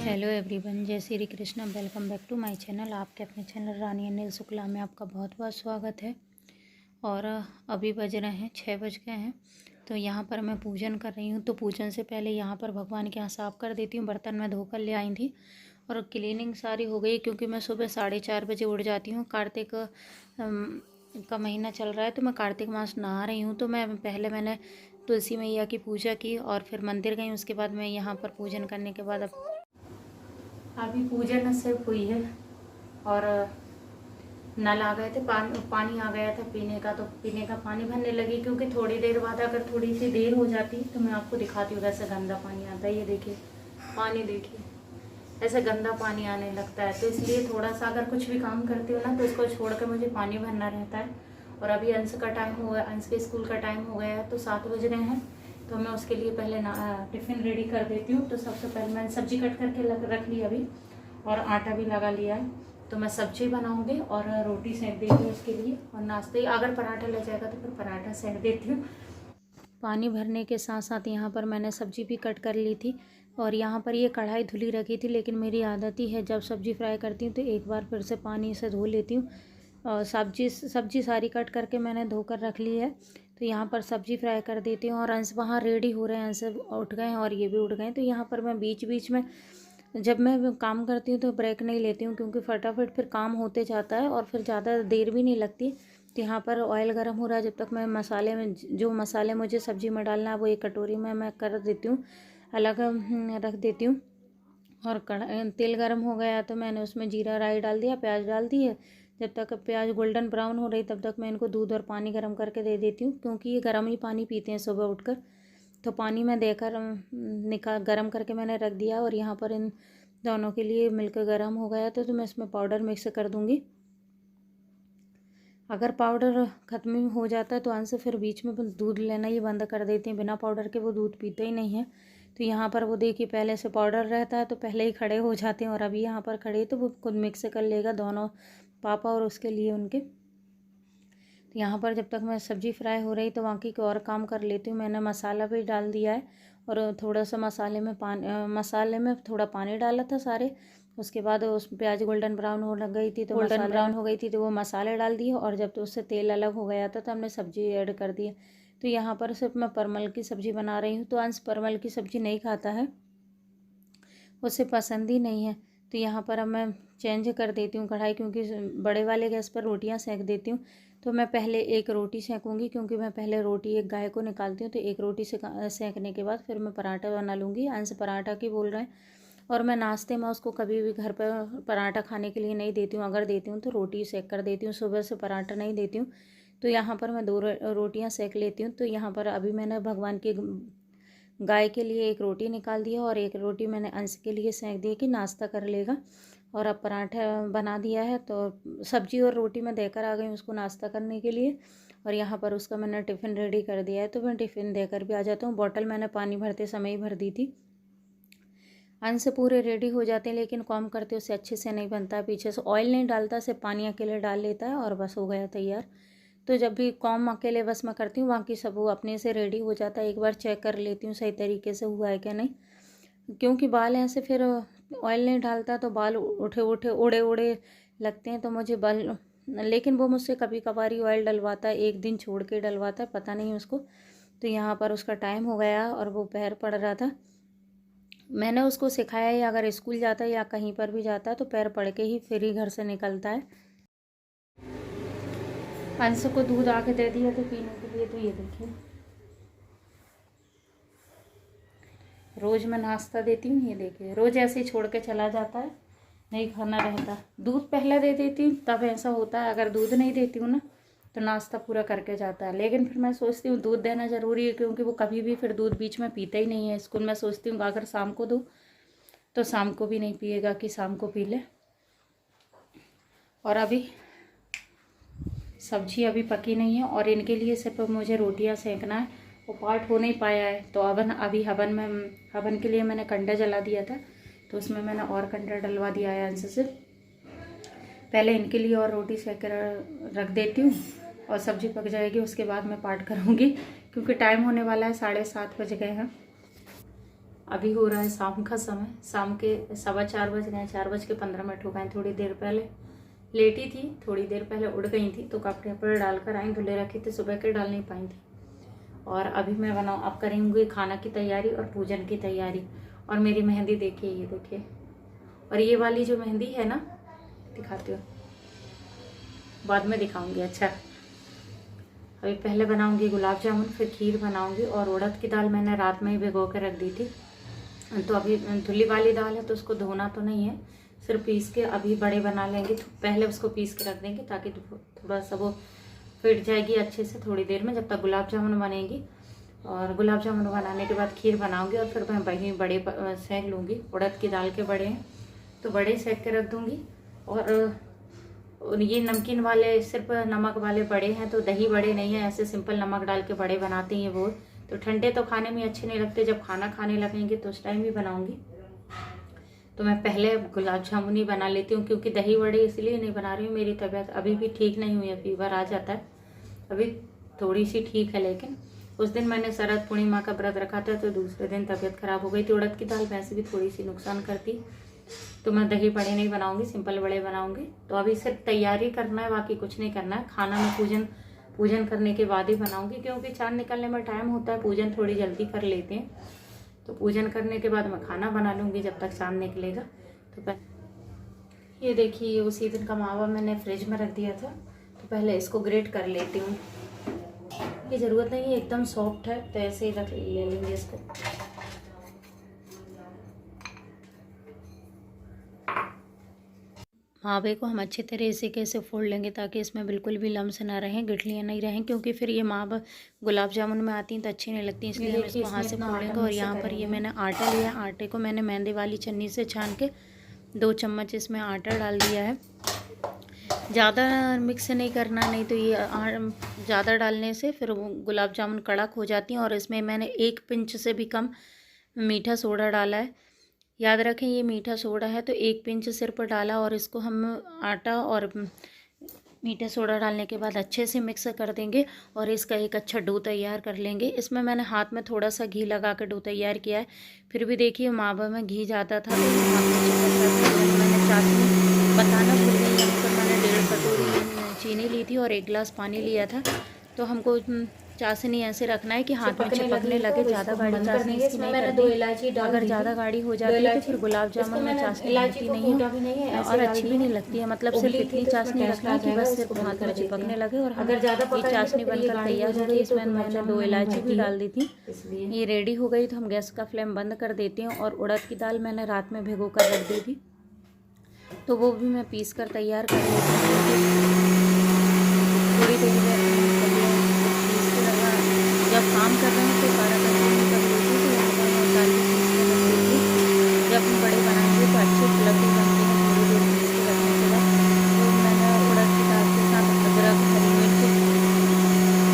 Hello everyone, जय Shri Krishna. Welcome back to my channel. आपके अपने चैनल रानी अनिल शुक्ला में आपका बहुत बहुत स्वागत है। और अभी बज रहे हैं 6 बज गए हैं। तो यहाँ पर मैं पूजन कर रही हूँ। तो पूजन से पहले यहाँ पर भगवान के यहाँ साफ़ कर देती हूँ। बर्तन मैं धोकर ले आई थी और क्लीनिंग सारी हो गई, क्योंकि मैं सुबह 4:30 बजे उठ जाती हूँ। कार्तिक का महीना चल रहा है, तो मैं कार्तिक मास नहा रही हूँ। तो मैंने तुलसी मैया की पूजा की और फिर मंदिर गई। उसके बाद मैं यहाँ पर पूजन करने के बाद अभी पूजन सिर्फ हुई है और नल आ गए थे, पानी आ गया था पीने का। तो पीने का पानी भरने लगी, क्योंकि थोड़ी देर बाद अगर थोड़ी सी देर हो जाती तो मैं आपको दिखाती हूँ। वैसे गंदा पानी आता है, ये देखिए पानी, देखिए ऐसे गंदा पानी आने लगता है। तो इसलिए थोड़ा सा अगर कुछ भी काम करती हूँ ना, तो इसको छोड़ कर मुझे पानी भरना रहता है। और अभी अंश का टाइम हो गया, अंश के स्कूल का टाइम हो गया है, तो 7 बज रहे हैं। तो मैं उसके लिए पहले टिफ़िन रेडी कर देती हूँ। तो सबसे पहले मैंने सब्जी कट करके रख ली अभी, और आटा भी लगा लिया है। तो मैं सब्जी बनाऊंगी और रोटी सेक देती हूँ उसके लिए। और नाश्ते अगर पराठा ले जाएगा तो फिर पराठा सेक देती हूँ। पानी भरने के साथ साथ यहाँ पर मैंने सब्जी भी कट कर ली थी। और यहाँ पर ये कढ़ाई धुली रखी थी, लेकिन मेरी आदत ही है जब सब्ज़ी फ्राई करती हूँ तो एक बार फिर से पानी से धो लेती हूँ। और सब्जी सारी कट करके मैंने धोकर रख ली है। तो यहाँ पर सब्ज़ी फ्राई कर देती हूँ। और अंश वहाँ रेडी हो रहे हैं, अंश उठ गए हैं और ये भी उठ गए हैं। तो यहाँ पर मैं बीच बीच में जब मैं काम करती हूँ तो ब्रेक नहीं लेती हूँ, क्योंकि फटाफट फिर काम होते जाता है और फिर ज़्यादा देर भी नहीं लगती। तो यहाँ पर ऑयल गर्म हो रहा है। जब तक मैं मसाले में जो मसाले मुझे सब्ज़ी में डालना है वो एक कटोरी में मैं कर देती हूँ, अलग रख देती हूँ। और तेल गर्म हो गया तो मैंने उसमें जीरा राई डाल दिया, प्याज डाल दिए। जब तक प्याज गोल्डन ब्राउन हो रही तब तक मैं इनको दूध और पानी गर्म करके दे देती हूँ, क्योंकि ये गर्म ही पानी पीते हैं सुबह उठकर। तो पानी में देकर गर्म करके मैंने रख दिया। और यहाँ पर इन दोनों के लिए मिलकर गर्म हो गया तो मैं इसमें पाउडर मिक्स कर दूँगी। अगर पाउडर ख़त्म हो जाता है तो अंश फिर बीच में दूध लेना ही बंद कर देते हैं। बिना पाउडर के वो दूध पीते ही नहीं है। तो यहाँ पर वो देखिए पहले से पाउडर रहता है तो पहले ही खड़े हो जाते हैं, और अभी यहाँ पर खड़े तो वो खुद मिक्स कर लेगा, दोनों पापा और उसके लिए उनके। तो यहाँ पर जब तक मैं सब्ज़ी फ्राई हो रही तो बाकी के और काम कर लेती हूँ। मैंने मसाला भी डाल दिया है और थोड़ा सा मसाले में थोड़ा पानी डाला था सारे। उसके बाद उस प्याज गोल्डन ब्राउन हो लग गई थी तो गोल्डन ब्राउन हो गई थी तो वो मसाले डाल दिए। और जब तो उससे तेल अलग हो गया था तो हमने सब्ज़ी ऐड कर दी। तो यहाँ पर सिर्फ मैं परमल की सब्ज़ी बना रही हूँ। तो अंश परमल की सब्ज़ी नहीं खाता है, उसे पसंद ही नहीं है। तो यहाँ पर अब मैं चेंज कर देती हूँ कढ़ाई, क्योंकि बड़े वाले गैस पर रोटियाँ सेक देती हूँ। तो मैं पहले एक रोटी सेकूँगी, क्योंकि मैं पहले रोटी एक गाय को निकालती हूँ। तो एक रोटी से सेकने के बाद फिर मैं पराठा बना लूँगी। अंश पराठा की बोल रहे हैं। और मैं नाश्ते में उसको कभी भी घर पर पराठा खाने के लिए नहीं देती हूँ। अगर देती हूँ तो रोटी सेक कर देती हूँ, सुबह से पराठा नहीं देती हूँ। तो यहाँ पर मैं 2 रोटियाँ सेक लेती हूँ। तो यहाँ पर अभी मैंने भगवान की गाय के लिए एक रोटी निकाल दिया और एक रोटी मैंने अंश के लिए सेक दी कि नाश्ता कर लेगा। और अब पराठा बना दिया है, तो सब्जी और रोटी मैं देकर आ गई उसको नाश्ता करने के लिए। और यहाँ पर उसका मैंने टिफ़िन रेडी कर दिया है, तो मैं टिफ़िन देकर भी आ जाता हूँ। बॉटल मैंने पानी भरते समय ही भर दी थी। अंश पूरे रेडी हो जाते हैं, लेकिन काम करते उससे अच्छे से नहीं बनता है। पीछे से ऑयल नहीं डालता, सिर्फ पानी अकेले डाल लेता है और बस हो गया तैयार। तो जब भी कॉम अकेले बस मैं करती हूँ, बाकी सब वो अपने से रेडी हो जाता है। एक बार चेक कर लेती हूँ सही तरीके से हुआ है क्या नहीं, क्योंकि बाल ऐसे फिर ऑयल नहीं डालता तो बाल उड़े उड़े लगते हैं। तो मुझे बाल, लेकिन वो मुझसे कभी कभार ही ऑयल डलवाता है, एक दिन छोड़ के डलवाता है, पता नहीं उसको। तो यहाँ पर उसका टाइम हो गया और वो पैर पड़ रहा था। मैंने उसको सिखाया है अगर स्कूल जाता है या कहीं पर भी जाता है तो पैर पड़ के ही फिर ही घर से निकलता है। अंश को दूध आके दे दिया तो पीने के लिए। तो ये देखिए रोज़ मैं नाश्ता देती हूँ, ये देखिए रोज़ ऐसे ही छोड़ के चला जाता है, नहीं खाना रहता। दूध पहले दे देती हूँ तब ऐसा होता है, अगर दूध नहीं देती हूँ ना तो नाश्ता पूरा करके जाता है। लेकिन फिर मैं सोचती हूँ दूध देना ज़रूरी है, क्योंकि वो कभी भी फिर दूध बीच में पीता ही नहीं है। स्कूल में सोचती हूँ अगर शाम को दूँ तो शाम को भी नहीं पिएगा कि शाम को पी ले। और अभी सब्जी अभी पकी नहीं है और इनके लिए सिर्फ मुझे रोटियां सेकना है, वो पार्ट हो नहीं पाया है। तो हवन के लिए मैंने कंडा जला दिया था, तो उसमें मैंने और कंडा डलवा दिया है अंश से। पहले इनके लिए और रोटी सेक कर रख देती हूँ और सब्जी पक जाएगी उसके बाद मैं पार्ट करूँगी, क्योंकि टाइम होने वाला है, 7:30 बज गए हैं। अभी हो रहा है शाम का समय, शाम के 4:15 बज गए, 4:15 हो गए। थोड़ी देर पहले लेटी थी, थोड़ी देर पहले उठ गई थी, तो कपड़े पर डालकर आई, धुले रखे थे, सुबह के डाल नहीं पाई थी। और अभी मैं अब करूँगी खाना की तैयारी और पूजन की तैयारी। और मेरी मेहंदी देखिए, ये देखिए। और ये वाली जो मेहंदी है ना, दिखाती हूँ, बाद में दिखाऊंगी। अच्छा, अभी पहले बनाऊंगी गुलाब जामुन, फिर खीर बनाऊंगी। और उड़द की दाल मैंने रात में ही भिगो के रख दी थी, तो अभी धुली वाली दाल है तो उसको धोना तो नहीं है, सिर्फ पीस के अभी बड़े बना लेंगे। तो पहले उसको पीस के रख देंगे ताकि थोड़ा सा वो फिट जाएगी अच्छे से थोड़ी देर में, जब तक गुलाब जामुन बनेगी। और गुलाब जामुन बनाने के बाद खीर बनाऊंगी, और फिर मैं वही बड़े सेक लूँगी। उड़द की दाल के बड़े हैं तो बड़े सेक के रख दूँगी। और ये नमकीन वाले, सिर्फ नमक वाले बड़े हैं, तो दही बड़े नहीं है, ऐसे सिंपल नमक डाल के बड़े बनाते हैं वो। तो ठंडे तो खाने में अच्छे नहीं लगते, जब खाना खाने लगेंगे तो उस टाइम ही बनाऊंगी। तो मैं पहले गुलाब जामुन ही बना लेती हूँ, क्योंकि दही बड़े इसलिए नहीं बना रही हूँ, मेरी तबीयत अभी भी ठीक नहीं हुई है, फीवर आ जाता है। अभी थोड़ी सी ठीक है, लेकिन उस दिन मैंने शरद पूर्णिमा का व्रत रखा था, तो दूसरे दिन तबीयत खराब हो गई थी। उड़द की दाल वैसे भी थोड़ी सी नुकसान करती, तो मैं दही बड़े नहीं बनाऊंगी, सिंपल बड़े बनाऊंगी। तो अभी सिर्फ तैयारी करना है, बाकी कुछ नहीं करना है। खाना में पूजन करने के बाद ही बनाऊंगी, क्योंकि चांद निकलने में टाइम होता है, पूजन थोड़ी जल्दी कर लेते हैं। तो पूजन करने के बाद मैं खाना बना लूँगी जब तक चांद निकलेगा। तो ये देखिए, उसी दिन का मावा मैंने फ्रिज में रख दिया था, तो पहले इसको ग्रेट कर लेती हूँ। ये ज़रूरत नहीं है, एकदम सॉफ्ट है, तो ऐसे ही ले लेंगे इसको। मावे को हम अच्छे तरीके से फोड़ लेंगे, ताकि इसमें बिल्कुल भी लम्स ना रहें, गिठलियाँ नहीं रहें, क्योंकि फिर ये मावा गुलाब जामुन में आती हैं तो अच्छी नहीं लगती, इसलिए हम इसको हाथ से फोड़ लेंगे। और यहाँ पर ये मैंने आटा लिया, आटे को मैंने मैदे वाली छन्नी से छान के 2 चम्मच इसमें आटा डाल दिया है। ज़्यादा मिक्स नहीं करना, नहीं तो ये ज़्यादा डालने से फिर गुलाब जामुन कड़क हो जाती हैं। और इसमें मैंने 1 पिंच से भी कम मीठा सोडा डाला है। याद रखें, ये मीठा सोडा है, तो 1 पिंच सिर्फ डाला। और इसको हम आटा और मीठा सोडा डालने के बाद अच्छे से मिक्स कर देंगे, और इसका एक अच्छा डो तैयार कर लेंगे। इसमें मैंने हाथ में थोड़ा सा घी लगा कर डो तैयार किया है। फिर भी देखिए, मावा में घी ज़्यादा था, तो हाथ में चिपक रहा था। तो मैंने चाशनी बताना भूल गई, यहाँ पर मैंने 1.5 कटोरी चीनी ली थी और 1 गिलास पानी लिया था। तो हमको चाशनी ऐसे रखना है कि हाथ में चिपकने लगे, ज़्यादा गाढ़ी चाशनी इसकी नहीं करनी। अगर ज़्यादा गाढ़ी हो जाती है तो फिर गुलाब जामुन में चाशनी होती नहीं है और अच्छी भी नहीं लगती है। मतलब सिर्फ इतनी चाशनी रखना है कि बस सिर्फ हाथ में चिपकने लगे। और अगर ज़्यादा ये चाशनी बनकर तैयार हो गई, इसमें मैंने 2 इलायची भी डाल दी थी। ये रेडी हो गई, तो हम गैस का फ्लेम बंद कर देते हैं। और उड़द की दाल मैंने रात में भिगो कर रख दी थी, तो वो भी मैं पीस कर तैयार कर लेती हूँ। थोड़ी देर में जब काम कर रहे हैं तो सारा कंटिन्यू कर लेती, तो यहाँ पर मैं दाल की पीस के रख देती। जब हम बड़े बनाएंगे तो अच्छे फ्लफी बनते हैं। थोड़ी देर पीस के रखने के बाद तो मैंने उड़द की दाल के साथ अदरक, हरी मिर्च,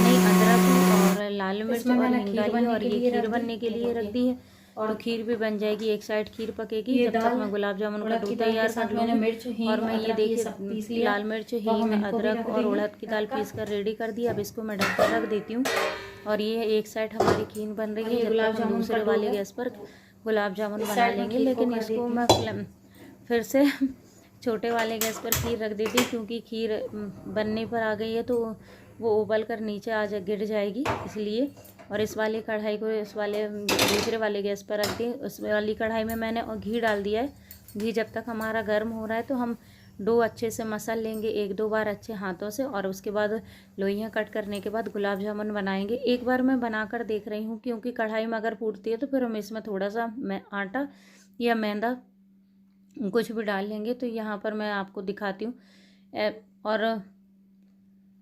नहीं अदरक और लाल मिर्च और हिंग डाली, और ये खीर बनने के लिए रख दी है। तो खीर भी बन जाएगी, एक साइड खीर पकेगी, जब तक मैं गुलाब जामुन का डो तैयार कर लूँगी। और मैं ये देखिए, लाल मिर्च, हींग, अदरक और उड़द की दाल पीस कर रेडी कर दी। अब इसको मैं ढक कर रख देती हूँ। और ये एक साइड हमारी खीर बन रही है, जब तक हम दूसरे वाले गैस पर गुलाब जामुन बना लेंगे। लेकिन इसको मैं फिर से छोटे वाले गैस पर खीर रख देती, क्योंकि खीर बनने पर आ गई है तो वो उबल कर नीचे गिर जाएगी, इसलिए। और इस वाली कढ़ाई को इस वाले दूसरे वाले गैस पर रख दी। उस वाली कढ़ाई में मैंने घी डाल दिया है। घी जब तक हमारा गर्म हो रहा है तो हम डो अच्छे से मसल लेंगे 1-2 बार अच्छे हाथों से। और उसके बाद लोइयाँ कट करने के बाद गुलाब जामुन बनाएंगे। एक बार मैं बनाकर देख रही हूँ, क्योंकि कढ़ाई में अगर फूटती है तो फिर हम इसमें थोड़ा सा आटा या मैदा कुछ भी डाल लेंगे। तो यहाँ पर मैं आपको दिखाती हूँ। और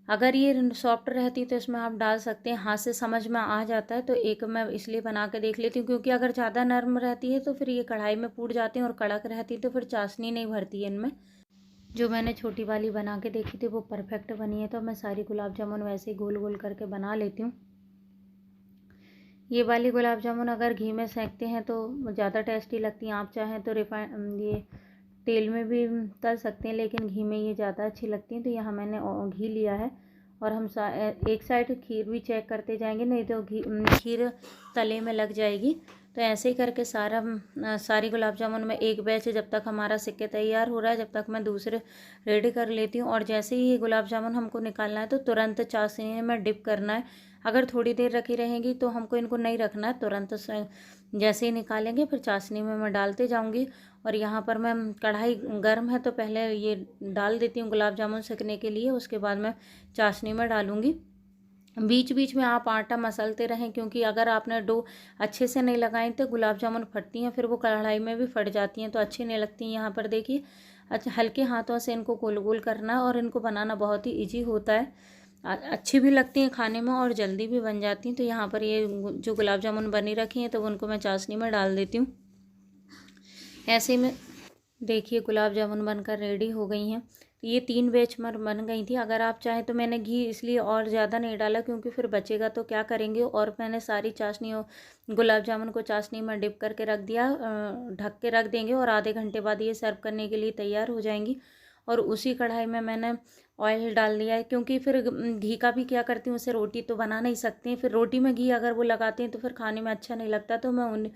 अगर ये सॉफ्ट रहती तो इसमें आप डाल सकते हैं, हाथ से समझ में आ जाता है। तो एक मैं इसलिए बना के देख लेती हूँ, क्योंकि अगर ज़्यादा नरम रहती है तो फिर ये कढ़ाई में फूट जाती हैं, और कड़क रहती है तो फिर चाशनी नहीं भरती है इनमें। जो मैंने छोटी वाली बना के देखी थी वो परफेक्ट बनी है। तो मैं सारी गुलाब जामुन वैसे ही गोल गोल करके बना लेती हूँ। ये वाली गुलाब जामुन अगर घी में सेंकते हैं तो ज़्यादा टेस्टी लगती हैं। आप चाहें तो ये तेल में भी तल सकते हैं, लेकिन घी में ये ज़्यादा अच्छी लगती हैं। तो यहाँ मैंने घी लिया है, और हम एक साइड खीर भी चेक करते जाएंगे, नहीं तो खीर तले में लग जाएगी। तो ऐसे ही करके सारी गुलाब जामुन में एक बैच जब तक हमारा सिक के तैयार हो रहा है, जब तक मैं दूसरे रेडी कर लेती हूँ। और जैसे ही ये गुलाब जामुन हमको निकालना है तो तुरंत चाशनी में डिप करना है। अगर थोड़ी देर रखी रहेंगी तो हमको इनको नहीं रखना है, तुरंत जैसे ही निकालेंगे फिर चाशनी में मैं डालते जाऊँगी। और यहाँ पर मैं कढ़ाई गर्म है तो पहले ये डाल देती हूँ गुलाब जामुन सेकने के लिए, उसके बाद मैं चाशनी में डालूँगी। बीच बीच में आप आटा मसलते रहें, क्योंकि अगर आपने डो अच्छे से नहीं लगाई तो गुलाब जामुन फटती हैं, फिर वो कढ़ाई में भी फट जाती हैं तो अच्छी नहीं लगती। यहाँ पर देखिए अच्छा हल्के हाथों से इनको गोल गोल करना है और इनको बनाना बहुत ही इजी होता है, अच्छी भी लगती हैं खाने में और जल्दी भी बन जाती हैं। तो यहाँ पर ये जो गुलाब जामुन बनी रखी हैं तो उनको मैं चाशनी में डाल देती हूँ। ऐसे में देखिए गुलाब जामुन बनकर रेडी हो गई हैं। तो ये 3 बैच बन गई थी। अगर आप चाहें तो मैंने घी इसलिए और ज़्यादा नहीं डाला क्योंकि फिर बचेगा तो क्या करेंगे। और मैंने सारी चाशनी गुलाब जामुन को चाशनी में डिप करके रख दिया, ढक के रख देंगे और आधे घंटे बाद ये सर्व करने के लिए तैयार हो जाएंगी। और उसी कढ़ाई में मैंने ऑयल डाल दिया है, क्योंकि फिर घी का भी क्या करती हूँ, उससे रोटी तो बना नहीं सकती, फिर रोटी में घी अगर वो लगाती हैं तो फिर खाने में अच्छा नहीं लगता। तो मैं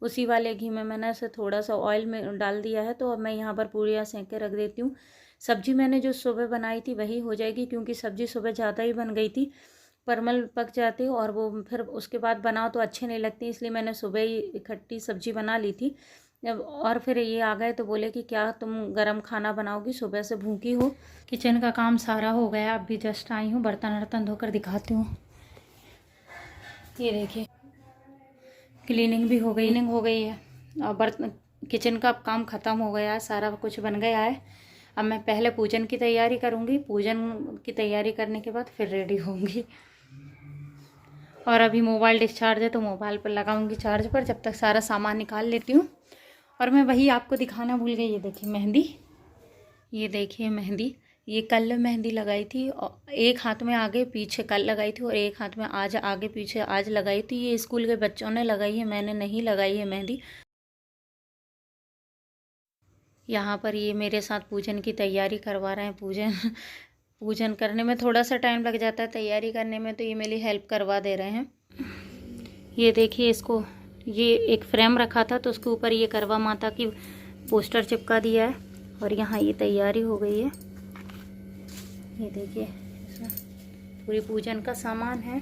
उसी वाले घी में मैंने ऐसे थोड़ा सा ऑयल में डाल दिया है। तो अब मैं यहाँ पर पूरियाँ सेंक के रख देती हूँ। सब्जी मैंने जो सुबह बनाई थी वही हो जाएगी, क्योंकि सब्जी सुबह ज़्यादा ही बन गई थी, परमल पक जाती और वो फिर उसके बाद बनाओ तो अच्छे नहीं लगती, इसलिए मैंने सुबह ही इकट्ठी सब्जी बना ली थी। जब और फिर ये आ गए तो बोले कि क्या तुम गरम खाना बनाओगी, सुबह से भूखी हो। किचन का काम सारा हो गया, अब भी जस्ट आई हूँ, बर्तन वर्तन धोकर दिखाती हूँ। ये देखिए क्लीनिंग भी हो गई है और बर्तन किचन का काम ख़त्म हो गया है, सारा कुछ बन गया है। अब मैं पहले पूजन की तैयारी करूँगी, पूजन की तैयारी करने के बाद फिर रेडी होंगी। और अभी मोबाइल डिस्चार्ज है तो मोबाइल पर लगाऊंगी चार्ज पर, जब तक सारा सामान निकाल लेती हूँ। और मैं वही आपको दिखाना भूल गई, ये देखिए मेहंदी, ये देखिए मेहंदी, ये कल मेहंदी लगाई थी और एक हाथ में आगे पीछे कल लगाई थी और एक हाथ में आज आगे पीछे आज लगाई थी। ये स्कूल के बच्चों ने लगाई है, मैंने नहीं लगाई है मेहंदी। यहाँ पर ये मेरे साथ पूजन की तैयारी करवा रहे हैं। पूजन करने में थोड़ा सा टाइम लग जाता है, तैयारी करने में तो ये मेरी हेल्प करवा दे रहे हैं। ये देखिए इसको, ये एक फ्रेम रखा था तो उसके ऊपर ये करवा माता की पोस्टर चिपका दिया है और यहाँ ये तैयारी हो गई है। ये देखिए पूरी पूजन का सामान है।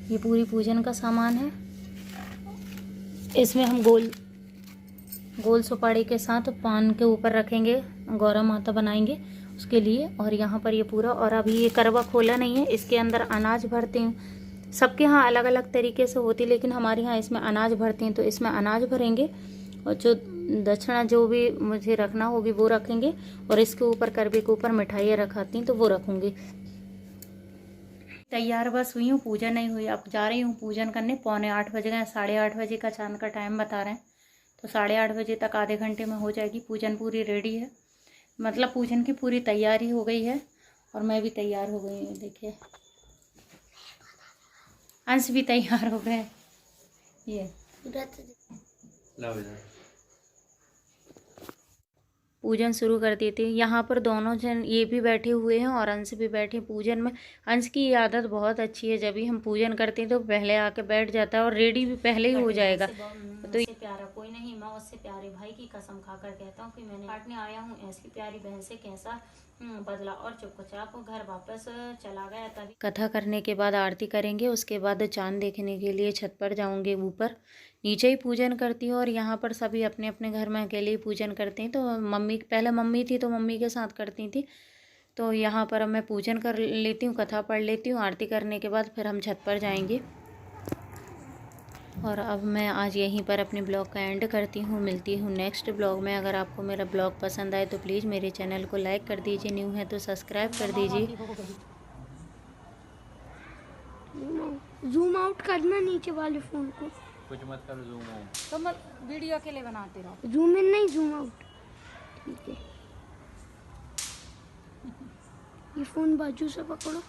ये पूरी पूजन का सामान है, इसमें हम गोल सुपारी के साथ पान के ऊपर रखेंगे, गौरा माता बनाएंगे उसके लिए। और यहाँ पर ये पूरा, और अभी ये करवा खोला नहीं है, इसके अंदर अनाज भरते हैं। सबके यहाँ अलग अलग तरीके से होती है, लेकिन हमारे यहाँ इसमें अनाज भरते हैं, तो इसमें अनाज भरेंगे और जो दक्षिणा जो भी मुझे रखना होगी वो रखेंगे। और इसके ऊपर करवे के ऊपर मिठाइयाँ रखाती हैं तो वो रखूँगी। तैयार बस हुई हूँ, पूजा नहीं हुई, अब जा रही हूँ पूजन करने। 7:45 बज गए, 8:30 बजे का चांद का टाइम बता रहे हैं, तो 8:30 बजे तक आधे घंटे में हो जाएगी पूजन, पूरी रेडी है। मतलब पूजन की पूरी तैयारी हो गई है और मैं भी तैयार हो गई हूँ। देखिए अंश भी तैयार हो गए। ये पूजन शुरू कर दी थी। यहाँ पर दोनों जन ये भी बैठे हुए हैं और अंश भी बैठे पूजन में। अंश की ये आदत बहुत अच्छी है, जब भी हम पूजन करते हैं तो पहले आके बैठ जाता है और रेडी भी पहले ही हो जाएगा। तो इससे प्यारा कोई नहीं, मैं उससे प्यारे भाई की कसम खाकर कहता हूँ कि मैंने काटने आया हूँ, ऐसी प्यारी बहन से कैसा बदला। और चुपचाप घर वापस चला गया। तभी कथा करने के बाद आरती करेंगे, उसके बाद चांद देखने के लिए छत पर जाऊंगे। ऊपर नीचे ही पूजन करती हूँ और यहाँ पर सभी अपने अपने घर में अकेले ही पूजन करते हैं। तो मम्मी, पहले मम्मी थी तो मम्मी के साथ करती थी, तो यहाँ पर अब मैं पूजन कर लेती हूँ, कथा पढ़ लेती हूँ। आरती करने के बाद फिर हम छत पर जाएंगे। और अब मैं आज यहीं पर अपने ब्लॉग का एंड करती हूँ। मिलती हूँ नेक्स्ट ब्लॉग में। अगर आपको मेरा ब्लॉग पसंद आए तो प्लीज़ मेरे चैनल को लाइक कर दीजिए, न्यू है तो सब्सक्राइब कर दीजिए। जूम आउट करना नीचे वाले फ़ोन को, कुछ मत करो, जूम आउट तो मत वीडियो के लिए बनाते रहो, जूम इन नहीं जूम आउट। ठीक है, ये फ़ोन बाजू से पकड़ो।